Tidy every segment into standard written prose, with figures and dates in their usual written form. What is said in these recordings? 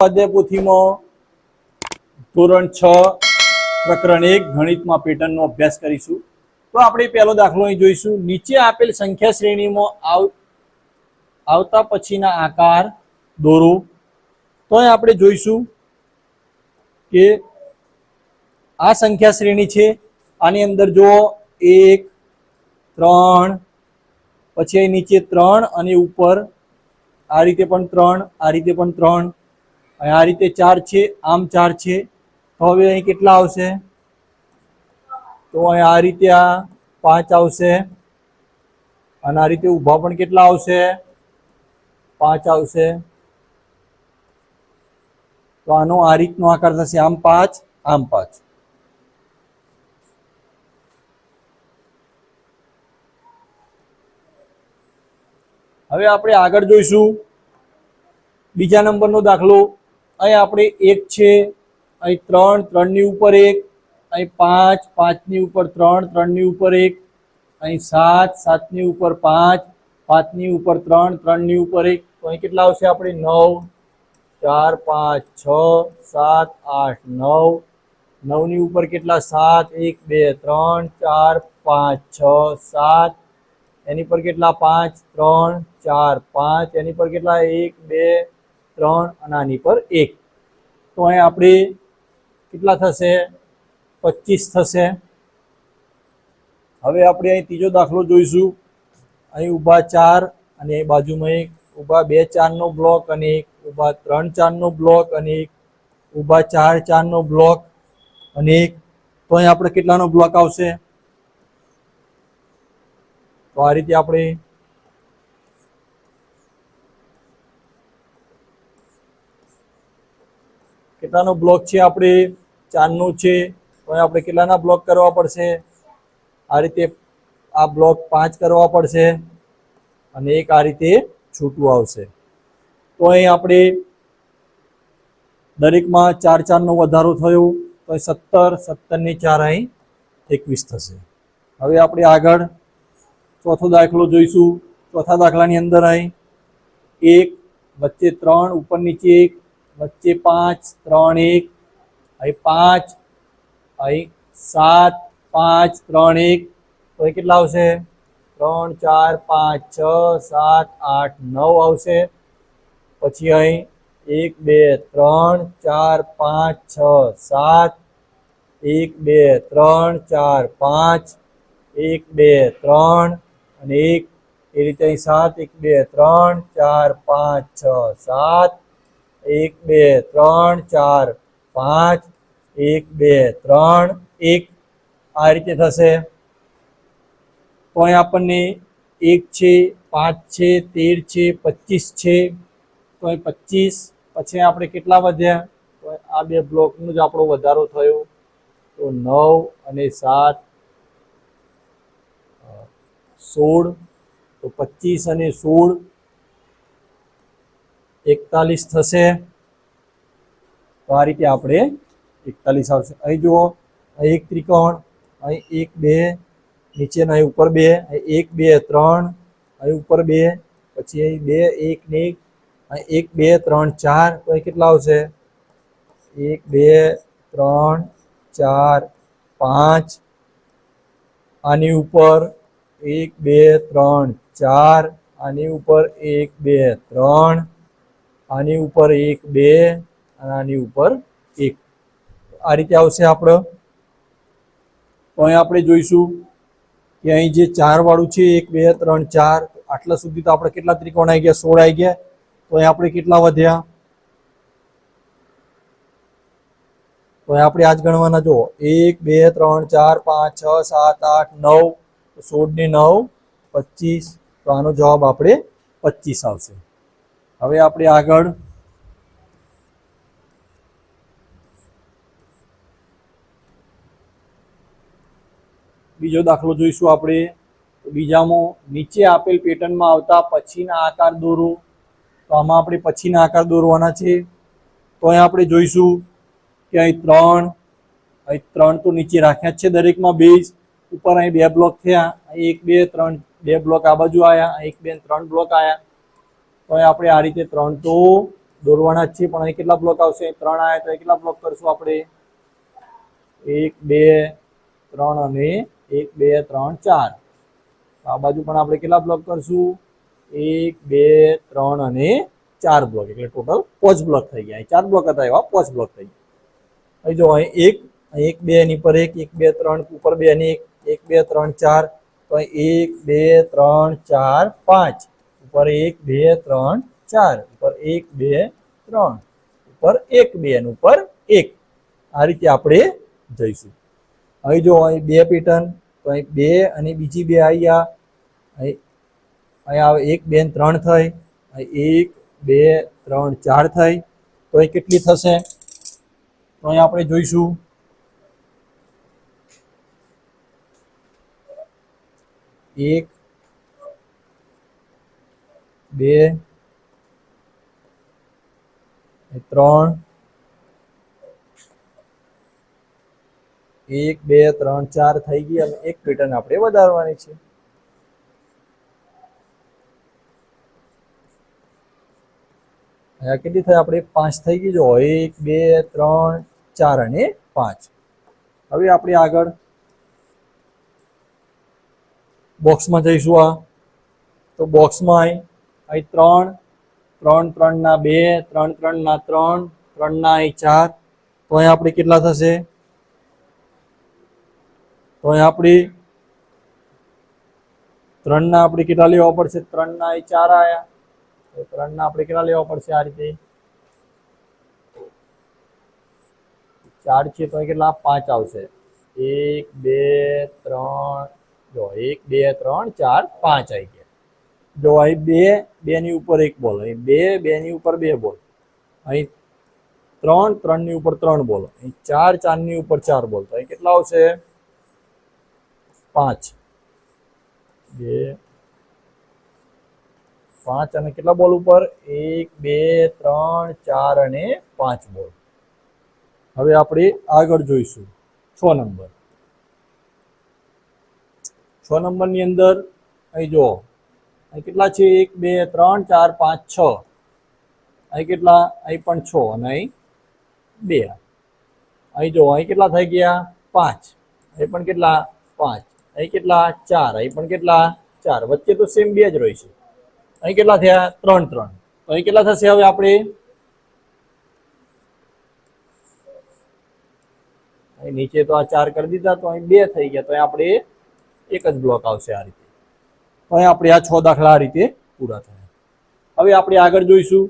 સ્વાધ્યાય પોથીમાં ધોરણ 6 પ્રકરણ 1 ગણિતમાં પેટર્નનો અભ્યાસ કરીશું। તો આપણે પહેલો દાખલો અહીં જોઈશું। નીચે આપેલ સંખ્યા શ્રેણીમાં આવતા પછીના આકાર દોરો। તો અહીં આપણે જોઈશું કે આ સંખ્યા શ્રેણી છે। આની અંદર જો 1 3 પછી અહીં નીચે 3 અને ઉપર આ રીતે પણ 3 આ રીતે પણ 3 આ રીતે 4 છે, આમ 4 છે। તો હવે અહીં કેટલા આવશે? તો અહીં આ રીતે આ 5 આવશે અને આ રીતે ઊભા પણ કેટલા આવશે? 5 આવશે। તો આનો આ રીતનો આકાર થશે, આમ 5 આમ 5। હવે આપણે આગળ જોઈશું બીજા નંબરનો દાખલો। અહીં આપણે 1 છે, અહીં 3 3 ની ઉપર 1, અહીં 5 5 ની ઉપર 3 3 ની ઉપર 1, અહીં 7 7 ની ઉપર 5 5 ની ઉપર 3 3 ની ઉપર 1। તો અહીં કેટલા આવશે? આપણે 9 4 5 6 7 8 9 9 ની ઉપર કેટલા? 7 1 2 3 4 5 6 7 એની પર કેટલા? 5 3 4 5 એની પર કેટલા? 1 2 3 અને આની પર 1। તો અહીં આપણે કેટલા થશે? 25 થશે। હવે આપણે અહીં ત્રીજો દાખલો જોઈશું। અહીં ઊભા 4 અને બાજુમાં એક, ઊભા 2 4 નો બ્લોક અને એક, ઊભા 3 4 નો બ્લોક અને એક, ઊભા 4 4 નો બ્લોક અને એક। તો અહીં આપણે કેટલાનો બ્લોક આવશે? તો આ રીતે આપણે કેટલાનો બ્લોક છે? આપણે 4 નો છે। તો આપણે કેટલાના બ્લોક કરવા પડશે? આ રીતે આ બ્લોક 5 કરવા પડશે અને એક આ રીતે છૂટું આવશે। તો અહીં આપણે દરેકમાં 4 4 નો વધારો થયો, તો 17 17 ની 4 અહીં 21 થશે। હવે આપણે આગળ ચોથો દાખલો જોઈશું। ચોથા દાખલાની અંદર અહીં 1 વચ્ચે 3 ઉપર નીચે 1 વચ્ચે 5 3 1 અહીં 5 અહીં 7 5 3 1। તો એ કેટલા આવશે? 3 4 5 6 7 8 9 આવશે। પછી અહીં 1 2 3 4 5 6 7 1 2 3 4 5 1 2 3 અને 1 એ રીતે અહીં 7 1 2 3 4 5 6 7 1 2 3 4 5 1 2 3 1 આ રીતે થશે। તો અહીં આપણને 1 છે, 5 છે, 13 છે, 25 છે। તો અહીં 25 પછી આપણે કેટલા વધ્યા? તો આ બે બ્લોકનો જ આપણો વધારો થયો। તો 9 અને 7 16। તો 25 અને 16 41 થશે। તો આ રીતે આપણે 41 આવશે। અહીં જુઓ, અહીં એક ત્રિકોણ, અહીં 1 2 નીચેના અહીં ઉપર 2, અહીં 1 2 3 અહીં ઉપર 2, પછી અહીં 2 1 ને 1 અહીં 1 2 3 4। તો અહીં કેટલા આવશે? 1 2 3 4 5 આની ઉપર 1 2 3 4 આની ઉપર 1 2 3 આની ઉપર 1 2 અને આની ઉપર 1। આ રીતે આવશે આપણે। તો અહીં આપણે જોઈશું કે અહીં જે 4 વાળું છે 1 2 3 4 આટલા સુધી તો આપણે કેટલા ત્રિકોણ આવી ગયા? 16 આવી ગયા। તો અહીં આપણે કેટલા વધ્યા? તો અહીં આપણે આજ ગણવાના, જુઓ 1 2 3 4 5 6 7 8 9 16 ને 9 25। તો આનો જવાબ આપણે 25 આવશે। હવે આપણે આગળ બીજો દાખલો જોઈશું। આપણે બીજામાં નીચે આપેલ પેટર્નમાં આવતા પછીના આકાર દોરો। તો આમાં આપણે પછીના આકાર દોરવાના છે। તો અહીં આપણે જોઈશું કે અહીં 3 તો નીચે રાખ્યા જ છે દરેકમાં બેઝ। ઉપર અહીં 2 બ્લોક થયા, 1 2 3 2 બ્લોક આ બાજુ આવ્યા, 1 2 3 બ્લોક આવ્યા। તો અહીં આપણે આ રીતે 3 તો દોરવાના જ છે, પણ અહીં કેટલા બ્લોક આવશે? 3 આવ્યા તો અહીં કેટલા બ્લોક કરશું આપણે? 1 2 3 અને 1 2 3 4. આ બાજુ પણ આપણે કેટલા બ્લોક કરશું? 1 2 3 અને 4 બ્લોક, એટલે ટોટલ 5 બ્લોક થઈ ગયા. અહીં 4 બ્લોક હતા, એવા 5 બ્લોક થઈ ગયા. અહીં જો અહીં 1 2 ની પર 1 1 2 3 ઉપર 2 ની 1 2 3 4, તો અહીં 1 2 3 4 5 ઉપર 1 2 3 4 ઉપર 1 2 3 ઉપર 1 2 અને ઉપર 1. આ રીતે આપણે જઈશું. અહીં જો અહીં 2 પેટર્ન, તો અહીં 2 અને બીજી 2 આવ્યા. અહીં આવે 1 2 3 થઈ, અહીં 1 2 3 4 થઈ, તો અહીં કેટલી થશે? તો અહીં આપણે જોઈશું 1 2 3 1 2 3 4 થઈ ગઈ, અને એક પેટર્ન આપણે વધારવાની છે. અહીંયા કેટલી થઈ? આપણે 5 થઈ ગઈ. જો 1 2 3 4 અને 5. હવે આપણે આગળ બોક્સમાં જઈશું. તો બોક્સમાં અહીં 3 3 3 ના 2 3 3 ના 3 3 ના 4, તો અહીં આપણે કેટલા થશે? તો અહીં આપણે 3 ના આપણે કેટલા લેવા પડશે? 3 ના 4 આયા, તો 3 ના આપણે કેટલા લેવા પડશે? આ રીતે 4 છે, તો કેટલા? 5 આવશે. 1 2 3, જો 1 2 3 4 5 આવી ગયા. જો અહીં 2 2 ની ઉપર 1 બોલ, અહીં 2 2 ની ઉપર 2 બોલ, અહીં 3 3 ની ઉપર 3 બોલ, અહીં 4 4 ની ઉપર 4 બોલ, તો અહીં કેટલા આવશે? 5 2 5 અને કેટલા બોલ ઉપર? 1 2 3 4 અને 5 બોલ. હવે આપણે આગળ જોઈશું 6 નંબર. 6 નંબરની અંદર અહીં જો અહીં કેટલા છે? 1 2 3 4 5 6. અહીં કેટલા? અહીં પણ 6 અને અહીં 2. અહીં જો અહીં કેટલા થઈ ગયા? 5. અહીં પણ કેટલા? 5. અહીં કેટલા? 4. અહીં પણ કેટલા? 4. વચ્ચે તો સેમ 2 જ રહેશે. અહીં કેટલા થયા? 3 3. તો અહીં કેટલા થશે? હવે આપણે અહીં નીચે તો આ 4 કરી દીધા, તો અહીં 2 થઈ ગયા, તો અહીં આપણે એક જ બ્લોક આવશે આ રીતે. તો અહીં આપણે આ 6 દાખલા આ રીતે પૂરા થયા. હવે આપણે આગળ જોઈશું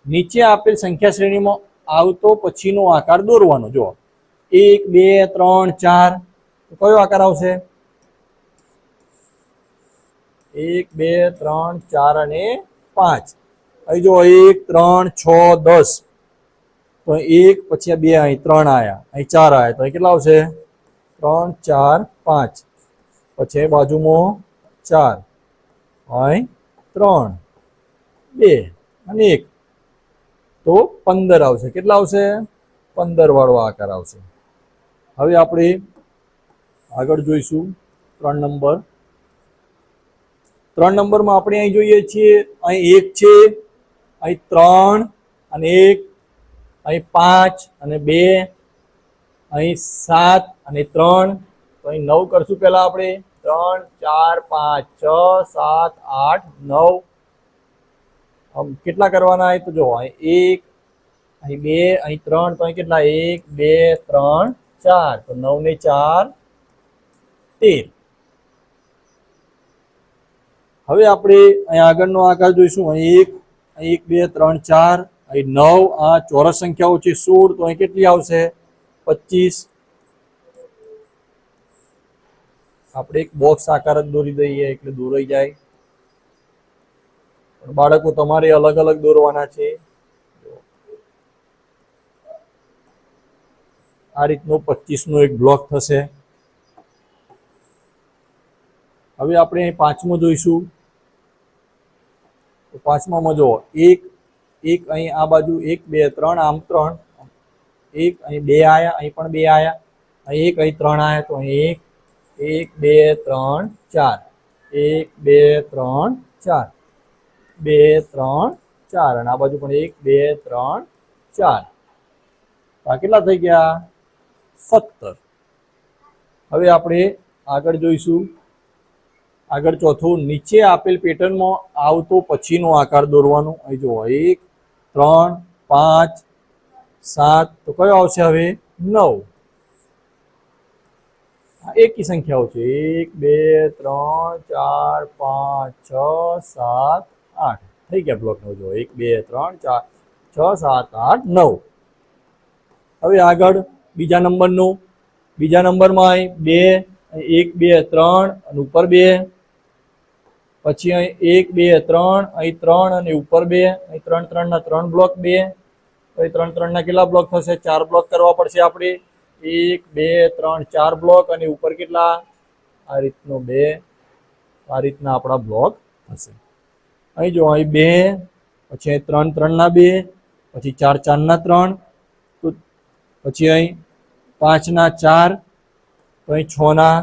નીચે આપેલ સંખ્યા શ્રેણીમાં આવતો પછીનો આકાર દોરવાનો. જો 1 2 3 4, તો કયો આકાર આવશે? 1 2 3 4 અને 5. અહીં જો 1 3 6 10, તો 1 પછી 2 અહીં 3 આવ્યા, અહીં 4 આવ્યા, તો અહીં કેટલા આવશે? 3 4 5. પછી બાજુમાં 4, અહીં 3 2 અને 1, તો 15 આવશે. કેટલા આવશે? 15 વાળો આકાર આવશે. હવે આપણે આગળ જોઈશું 3 નંબર. 3 નંબરમાં આપણે અહીં જોઈએ છીએ, અહીં 1 છે, અહીં 3 અને 1, અહીં 5 અને 2, અહીં 7 અને 3, તો અહીં 9 કરશું. પહેલા આપણે 3 4 5 6 7 8 9. કેટલા કરવાના? તો જો અહીં 1 અહીં 2 અહીં 3, તો અહીં કેટલા? 1 2 3 4, તો 9 ને 4 13. હવે આપણે અહીં આગળનો આકાર જોઈશું. અહીં 1 2 3 4, અહીં 9. આ ચોરસ સંખ્યાઓ છે 16, તો અહીં કેટલી આવશે? 25. આપણે એક બોક્સ આકાર જ દોરી દઈએ એટલે દોરાઈ જાય. બાળકો તમારે અલગ અલગ દોરવાના છે. આ રીતનો 25 નો એક બ્લોક થશે. હવે આપણે 5મો જોઈશું. તો 5મામાં જો 1 અહીં આ બાજુ 1 2 3, આમ 3, 1 અહીં 2 આયા, અહીં પણ 2 આયા, અહીં 1 અહીં 3 આયા, તો અહીં 1 2 3 4, 1 2 3 4, 2 3 4 અને આ બાજુ પણ 1 2 3 4. આ કેટલા થઈ ગયા? 17. હવે આપણે આગળ જોઈશું. આગળ ચોથું, નીચે આપેલ પેટર્નમાં આવતો પછીનો આકાર દોરવાનો. અહીં જુઓ 1 3 5 7. તો કયો આવશે હવે? 9. આ એકી સંખ્યાઓ છે. 1 2 3 4 5 6 7 8 થઈ ગયા બ્લોકનો. જો 1 2 3 4 6 7 8 9. હવે આગળ બીજા નંબરનું. બીજા નંબરમાં અહીં 2 1 2 3 અને ઉપર 2. પછી અહીં 1 2 3 અહીં 3 અને ઉપર 2. અહીં 3 3 ના 3 બ્લોક 2. તો અહીં 3 3 ના કેટલા બ્લોક થશે? 4 બ્લોક કરવા પડશે આપણે. 1 2 3 4 બ્લોક અને ઉપર કેટલા? આ રીતનો 2. આ રીતના આપણા બ્લોક થશે. અહીં જો અહીં 2, પછી અહીં 3 3 ના 2, પછી 4 4 ના 3, પછી અહીં 5 ના 4, તો અહીં 6 ના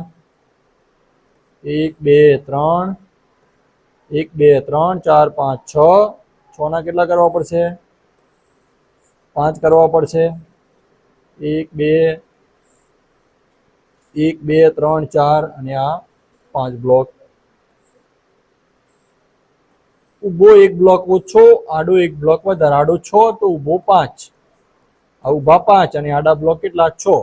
1 2 3 1 2 3 4 5 6. 6 ના કેટલા કરવા પડશે? 5 કરવા પડશે. 1 2 1 2 3 4 અને આ 5 બ્લોક. ઊભો એક બ્લોક ઓછો, આડો એક બ્લોક વધારે. આડો 6 તો ઊભો 5. આ ઊભા 5 અને આડા બ્લોક કેટલા? 6.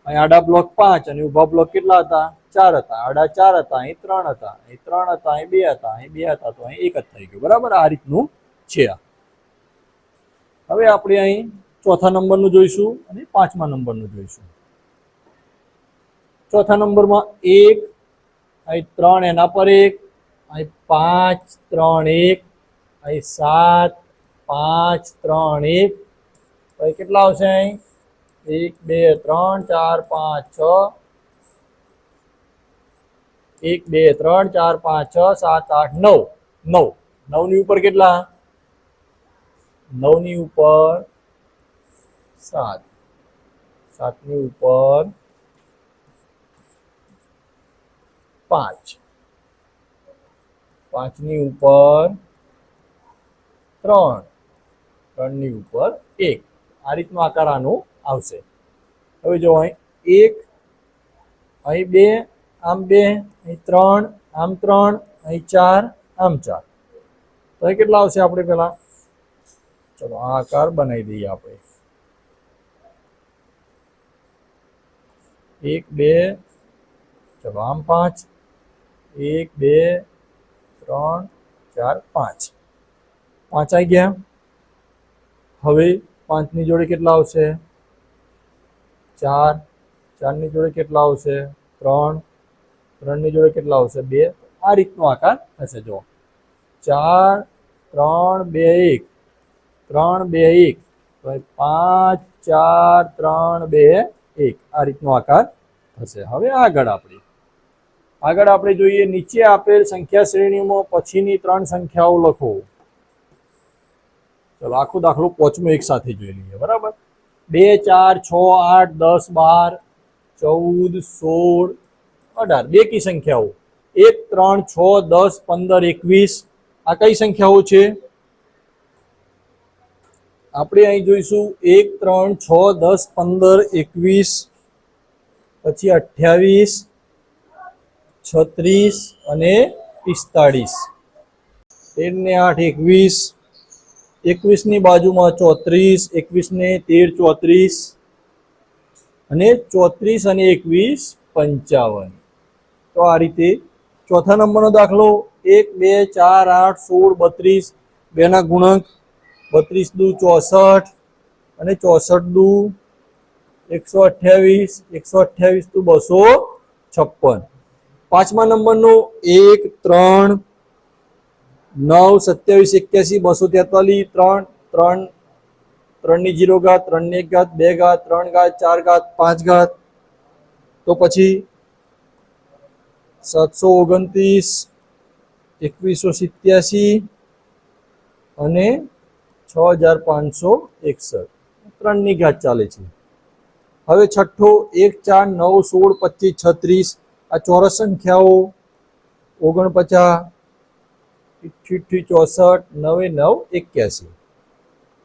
અહીં આડા બ્લોક 5 અને ઊભા બ્લોક કેટલા હતા? 4 હતા. આડા 4 હતા, અહીં 3 હતા, અહીં 3 હતા, અહીં 2 હતા, અહીં 2 હતા, તો અહીં 1 જ થઈ ગયું. બરાબર? આ રીતનું છે. હવે આપણે અહીં ચોથા નંબરનું જોઈશું અને પાંચમા નંબરનું જોઈશું. ચોથા નંબરમાં 1, અહીં 3 એના પર 1, અહીં 5 3 1, અહીં 7 5 3 1. તો કેટલા આવશે? અહીં 1 2 3 4 5 6. 1 2 3 4 5 6 7 8 9. 9. 9 ની ઉપર કેટલા? 9 ની ઉપર 7. 7 ની ઉપર 5. 5 ની ઉપર 3. 3 ની ઉપર 1. આ રીતનો આકાર આનો આવશે. હવે જો અહીં 1, અહીં 2, આમ 2, અહીં 3, આમ 3, અહીં 4, આમ 4. તો અહીં કેટલા આવશે? આપણે પેલા ચલો આ આકાર બનાવી દઈએ આપણે. 1 2, ચલો આમ 5, 1 2 3 4 5. 5 આવી ગયા. હવે 5 ની જોડે કેટલા આવશે? 4. 4 ની જોડે કેટલા આવશે? 3. 3 ની જોડે કેટલા આવશે? 2. આ રીતનો આકાર થશે. જો 4 3 2 1, 3 2 1. તો 5 4 3 2 1. આ રીતનો આકાર થશે. હવે આગળ આપણે જોઈએ. નીચે આપેલ સંખ્યા શ્રેણીમાં પછીની 3 સંખ્યાઓ લખો. ચલો આખો દાખલો પોચમાં એક સાથે જોઈ લઈએ. બરાબર? 2 4 6 8 10 12 14 16 18. બેકી સંખ્યાઓ 1 3 6 10 15 21. આ કઈ સંખ્યાઓ છે? આપણે અહીં જોઈશું 1 3 6 10 15 21, પછી 28 36 અને 45. 13 ને 8 21. 21 ની બાજુમાં 34, 21 ને 13 34 અને 34 અને 21 55. તો આ રીતે ચોથા નંબરનો દાખલો 1 2 4 8 16 32. 2 ના ગુણક 32 દુ 64 અને 64 દુ 128, 128 દુ 256. પાંચમા નંબરનો 1 3 9 27 81 243. 3 3 3 ની 0 ઘાત, 3 ની 1 ઘાત, 2 ઘાત, 3 ઘાત, 4 ઘાત, 5 ઘાત. તો પછી 729, 2187 અને 6561. 3 ની ઘાત ચાલે છે. હવે છઠ્ઠો 1 4 9 16 25 36. આ ચોરસ સંખ્યાઓ 49 88 64 9 9 81.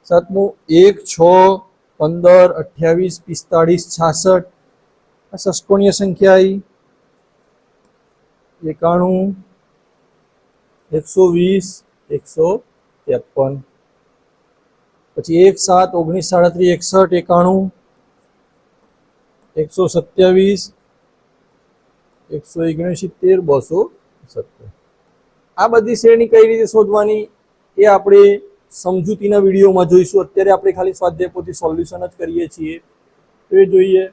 સાતમું 1 6 15 28 45 66. આ ષષ્કોણીય સંખ્યા આવી. 91 120 153. પછી 1 7 19 37 61 91 127 179 270. આ બધી શ્રેણી કઈ રીતે શોધવાની એ આપણે સમજૂતીના વિડીયોમાં જોઈશું. અત્યારે આપણે ખાલી સ્વાધ્યાય પોથી સોલ્યુશન જ કરીએ છીએ. તો એ જોઈએ.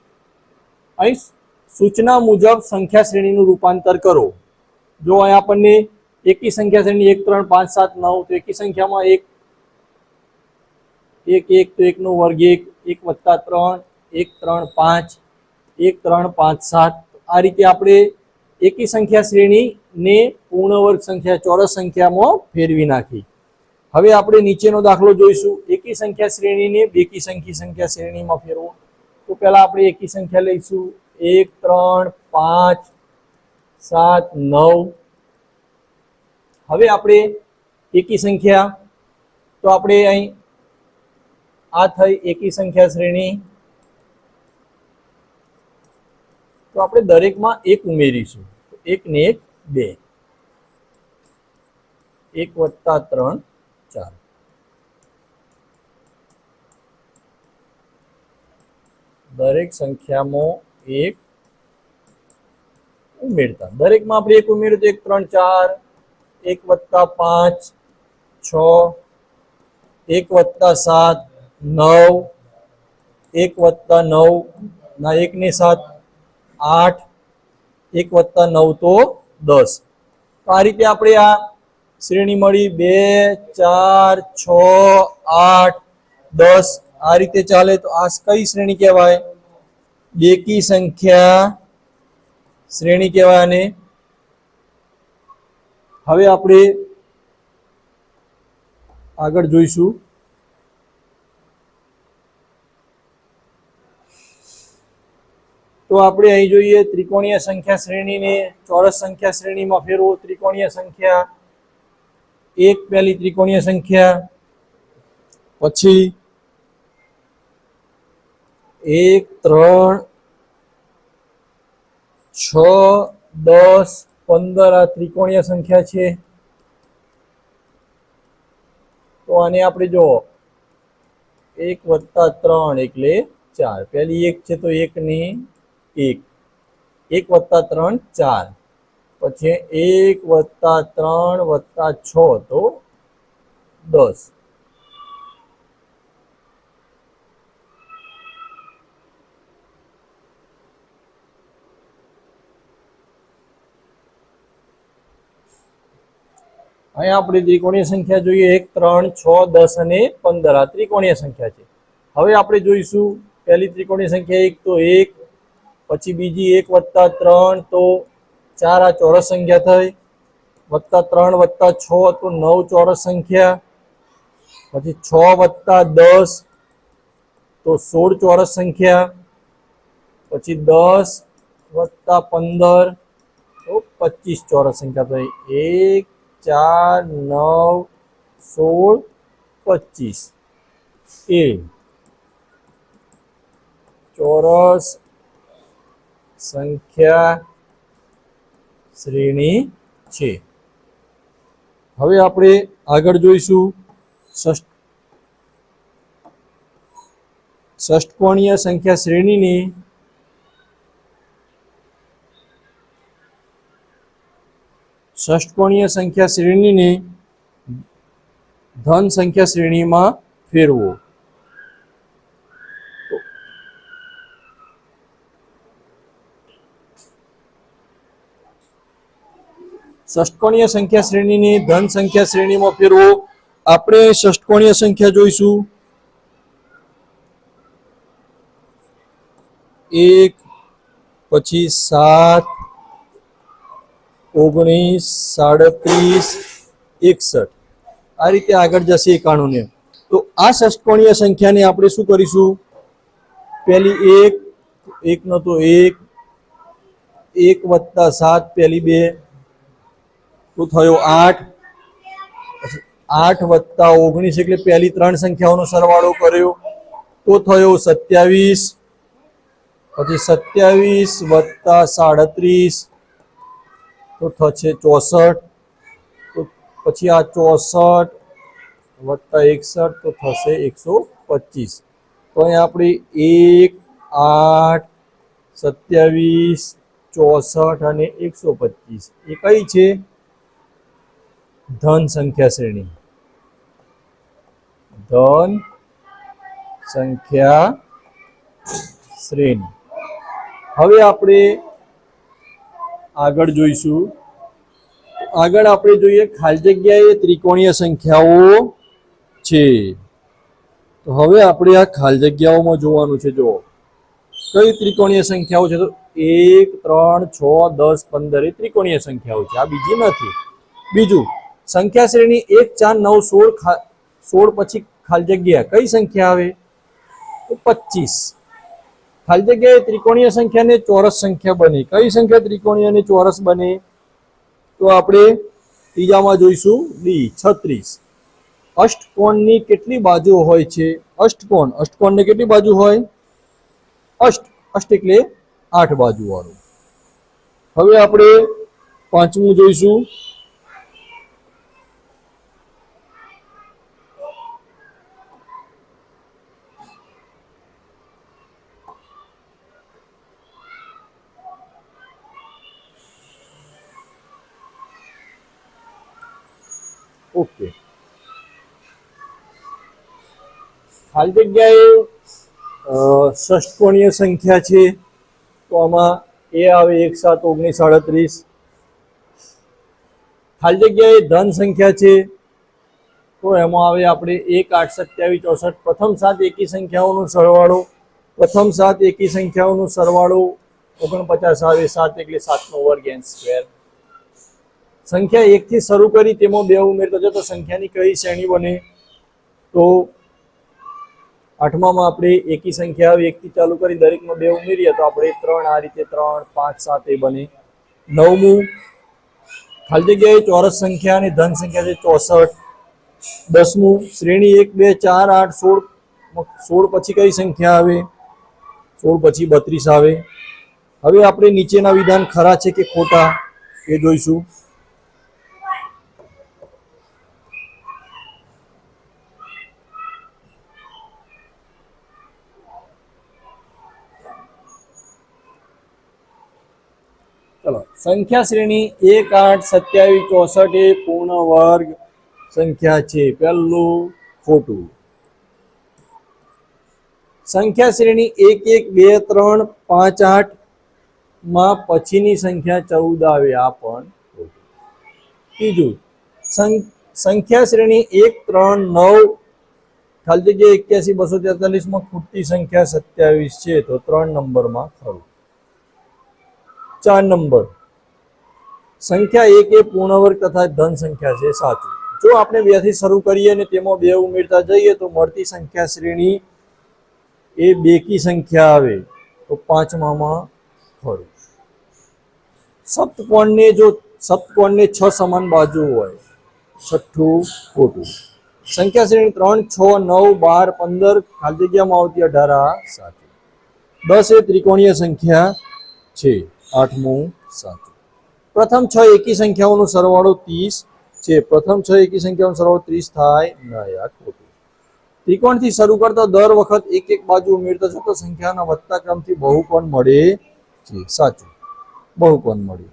અહીં સૂચના મુજબ સંખ્યા શ્રેણીનું રૂપાંતર કરો. જો અહીં આપણને એકી સંખ્યા શ્રેણી 1 3 5 7 9, તો એકી સંખ્યામાં 1 1 તો 1 નો વર્ગ 1 1 વત્તા 3 1 3 5 1 3 5 7. આ રીતે આપણે એકી સંખ્યા શ્રેણીને પૂર્ણ વર્ગ સંખ્યા ચોરસ સંખ્યામાં ફેરવી નાખી. હવે આપણે નીચેનો દાખલો જોઈશું. એકી સંખ્યા શ્રેણીને બેકી સંખ્યા શ્રેણીમાં ફેરવો. તો પહેલા આપણે એકી સંખ્યા લઈશું 1 3 5 7 9. હવે આપણે એકી સંખ્યા, તો આપણે અહીં આ થઈ એકી સંખ્યા શ્રેણી. તો આપણે દરેકમાં 1 ઉમેરીશું. 1 ને 1 2, 1 વત્તા 3 4. દરેક સંખ્યામાં 1 ઉમેરતા. દરેકમાં આપણે 1 ઉમેર્યું તો 1 3 4, 1 વત્તા 5 6, 1 વત્તા 7 9, 1 વત્તા 9 ના 1 ને 7 8, 1 વત્તા 9 તો 10. તો આ રીતે આપણે આ શ્રેણી મળી 2 4 6 8 10. આ રીતે ચાલે તો આ કઈ શ્રેણી કહેવાય? બેકી સંખ્યા શ્રેણી કહેવાય. અને હવે આપણે આગળ જોઈશું. તો આપણે અહીં જોઈએ ત્રિકોણીય સંખ્યા શ્રેણીને ચોરસ સંખ્યા શ્રેણીમાં ફેરવો. ત્રિકોણીય સંખ્યા 1 પહેલી ત્રિકોણીય સંખ્યા, પછી 1 3 6 10 15 આ ત્રિકોણીય સંખ્યા છે. તો આને આપણે જો 1 વત્તા 3 એટલે 4. પહેલી 1 છે તો 1 ની 1, 1 વત્તા 3 4, પછી 1 વત્તા 3 વત્તા 6 તો 10. અહીંયા આપણે ત્રિકોણીય સંખ્યા જોઈએ 1 3 6 10 અને 15 આ ત્રિકોણીય સંખ્યા છે. હવે આપણે જોઈશું પહેલી ત્રિકોણીય સંખ્યા 1 તો 1, પછી બીજી 1 વત્તા 3 તો 4 આ ચોરસ સંખ્યા થઈ, વત્તા 3 વત્તા 6 તો 9 ચોરસ સંખ્યા, પછી 6 વત્તા 10 તો 16 ચોરસ સંખ્યા, પછી 10 વત્તા 15 તો 25 ચોરસ સંખ્યા થઈ. 1 4 9 16 25 એ ચોરસ સંખ્યા શ્રેણી છે. હવે આપણે આગળ જોઈશું ષષ્ટકોણીય સંખ્યા શ્રેણીની ધન સંખ્યા શ્રેણીમાં ફેરવો. ષષ્ટકોણીય સંખ્યા શ્રેણીની ધન સંખ્યા શ્રેણીમાં ફેરવો. આપણે ષષ્ટકોણીય સંખ્યા જોઈશું 1, પછી 7 19 37 61 આ રીતે આગળ જશે 91 ને. તો આ ષષ્ટકોણીય સંખ્યાને આપણે શું કરીશું? પહેલી 1 નો તો 1, 1 વત્તા 7 પહેલી 2 તો થયો 8, 8 વત્તા 19 એટલે પહેલી 3 સંખ્યાઓનો સરવાળો કર્યો તો થયો 27. પછી 27 વત્તા 37 તો થશે 64. તો પછી આ 64 વત્તા 61 તો થશે 125. તો અહીંયા આપણે 1, 8, 27, 64 અને 125 એ કઈ છે? ધન સંખ્યા શ્રેણી. ધન સંખ્યા શ્રેણી. હવે આપણે આગળ જોઈશું. આગળ આપણે જોઈએ ખાલી જગ્યાએ ત્રિકોણીય સંખ્યાઓ છે. તો હવે આપણે આ ખાલી જગ્યાઓમાં જોવાનું છે. જો કઈ ત્રિકોણીય સંખ્યાઓ છે? તો 1, 3, 6, 10, 15 એ ત્રિકોણીય સંખ્યાઓ છે. આ બીજી નથી. બીજું સંખ્યા શ્રેણી 1, 4, 9, 16 16 પછી ખાલી જગ્યા કઈ સંખ્યા આવે? તો 25. ખાલી જગ્યાએ ત્રિકોણીય સંખ્યાને ચોરસ સંખ્યા બને. કઈ સંખ્યા ત્રિકોણીય અને ચોરસ બને? તો આપણે ત્રીજામાં જોઈશું ડી 36. અષ્ટકોણની કેટલી બાજુ હોય છે? અષ્ટકોણને કેટલી બાજુ હોય? અષ્ટ એટલે 8 બાજુ વાળું. હવે આપણે પાંચમું જોઈશું. ઓકે, ખાલી જગ્યાએ ષષ્ટકોણીય સંખ્યા છે. તો આમાં એ આવે 1, 7, 19, 38. ખાલી જગ્યાએ ધન સંખ્યા છે. તો એમાં આવે આપણે 1, 8, 27, 64. પ્રથમ 7 એકી સંખ્યાઓનો સરવાળો. પ્રથમ 7 એકી સંખ્યાઓનો સરવાળો 49 આવે. 7 એટલે 7 નો વર્ગ n સ્ક્વેર. સંખ્યા 1 થી શરૂ કરી તેમાં 2 ઉમેરતા જતો સંખ્યાની કઈ શ્રેણી બને? તો આઠમામાં આપણે એકી સંખ્યા આવે 1 થી ચાલુ કરી દરેકમાં 2 ઉમેરીએ તો આપણે 3 આ રીતે 3, 5, 7 એ બને. નવમું ખાલી જગ્યાએ ચોરસ સંખ્યા અને ધન સંખ્યા છે 64. 10મું શ્રેણી 1, 2, 4, 8, 16 16 પછી કઈ સંખ્યા આવે? 16 પછી 32 આવે. હવે આપણે નીચેના વિધાન ખરા છે કે ખોટા એ જોઈશું. ચલો, સંખ્યા શ્રેણી 1, 8, 27, 64 એ પૂર્ણ વર્ગ સંખ્યા છે. પહેલું ખોટું. સંખ્યા શ્રેણી 1, 1, 2, 3, 5, 8 માં પછીની સંખ્યા 14 આવે. આ પણ ખોટું. ત્રીજું સંખ્યા શ્રેણી 1, 3, 9 ખાલી જગ્યાએ 81, 243 માં ખૂટતી સંખ્યા 27 છે. તો 3 નંબરમાં ખરું. 4 નંબર સંખ્યા 1 એ પૂર્ણ વર્ગ તથા ધન સંખ્યા છે. સાચું. જો આપણે 2 થી શરૂ કરીએ અને તેમાં 2 ઉમેરતા જઈએ તો મળતી સંખ્યા શ્રેણી એ બેકી સંખ્યા આવે. તો 5માં ખરું. સપ્તકોણને 6 સમાન બાજુ હોય. છઠ્ઠું ખોટું. સંખ્યા શ્રેણી 3, 6, 9, 12, 15 ખાલી જગ્યામાં આવતી 18 સાચું. 10 એ ત્રિકોણીય સંખ્યા છે. 8મું સાચું. પ્રથમ 6 એકી સંખ્યાઓનો સરવાળો 30 છે. પ્રથમ 6 એકી સંખ્યાઓનો સરવાળો 30 થાય નહીં. આ ખોટું. ત્રિકોણથી શરૂ કરતા દર વખત એક એક બાજુ ઉમેરતા જતો સંખ્યાના વધતા ક્રમથી બહુકોણ મળે છે. સાચું. બહુકોણ મળે.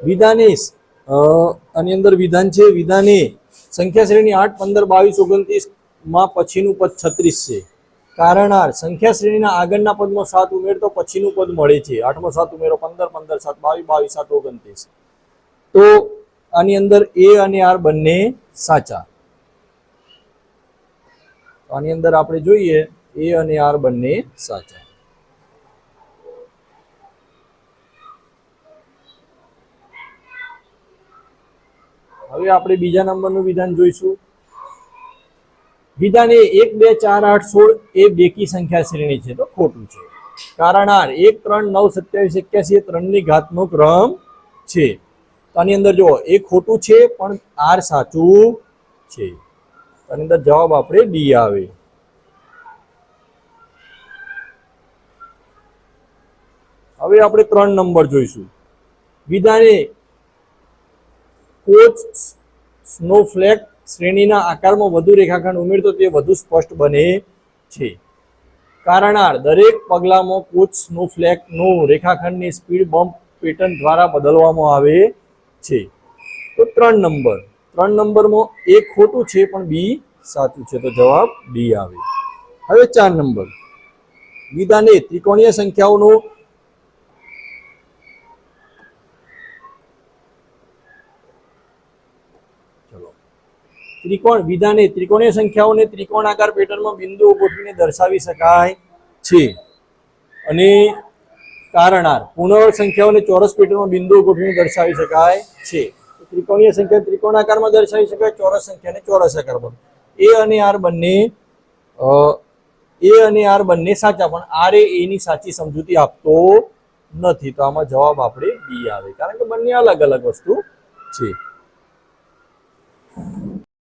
વિધાનેશ આની અંદર વિધાન છે. વિધાને સંખ્યા શ્રેણી 8, 15, 22, 29 માં પછીનું પદ 36 છે. કારણ આર સંખ્યા શ્રેણીના આગળના પદમાં 7 ઉમેરતો પછીનું પદ મળે છે. 8માં 7 ઉમેરો 15, 15, 7, 22, 22, 7, 29. તો આની અંદર એ અને આર બંને સાચા. આની અંદર આપણે જોઈએ એ અને આર બંને સાચા. હવે આપણે બીજા નંબરનું વિધાન જોઈશું. વિધાન એ 1 2 4 8 16 એ બેકી સંખ્યા શ્રેણી છે, તો ખોટું છે. કારણ આર 1 3 9 27 81 એ 3 ની ઘાતનો ક્રમ છે. તો આની અંદર જો એ ખોટું છે પણ આર સાચું છે. આની અંદર જવાબ આપણે ડી આવે. હવે આપણે 3 નંબર જોઈશું. વિધાન એ કોચ સ્નોફ્લેક શ્રેણીના આકારમાં વધુ રેખાખંડ ઉમેરતો તે વધુ સ્પષ્ટ બને છે. કારણ આર દરેક પગલામાં કોચ સ્નોફ્લેકનું રેખાખંડની સ્પીડ બમ્પ પેટર્ન દ્વારા બદલવામાં આવે છે. તો 3 નંબરમાં એ ખોટું છે પણ બી સાચું છે, તો જવાબ ડી આવે. હવે 4 નંબર. વિધાન એ ત્રિકોણીય સંખ્યાઓનો વિધાન એ ત્રિકોણીય સંખ્યાઓને ત્રિકોણાકાર પેટર્નમાં બિંદુઓ ગોઠવીને દર્શાવી શકાય છે. અને કારણ આર પૂર્ણાંક સંખ્યાઓને ચોરસ પેટર્નમાં બિંદુઓ ગોઠવીને દર્શાવી શકાય છે. ત્રિકોણીય સંખ્યા ત્રિકોણાકારમાં દર્શાવી શકાય, ચોરસ સંખ્યાને ચોરસ આકારમાં. એ અને આર બંને સાચા, પણ આર એ ની સાચી સમજૂતી આપતો નથી. તો આમાં જવાબ આપણે બી આવે, કારણ કે બંને અલગ અલગ વસ્તુ છે.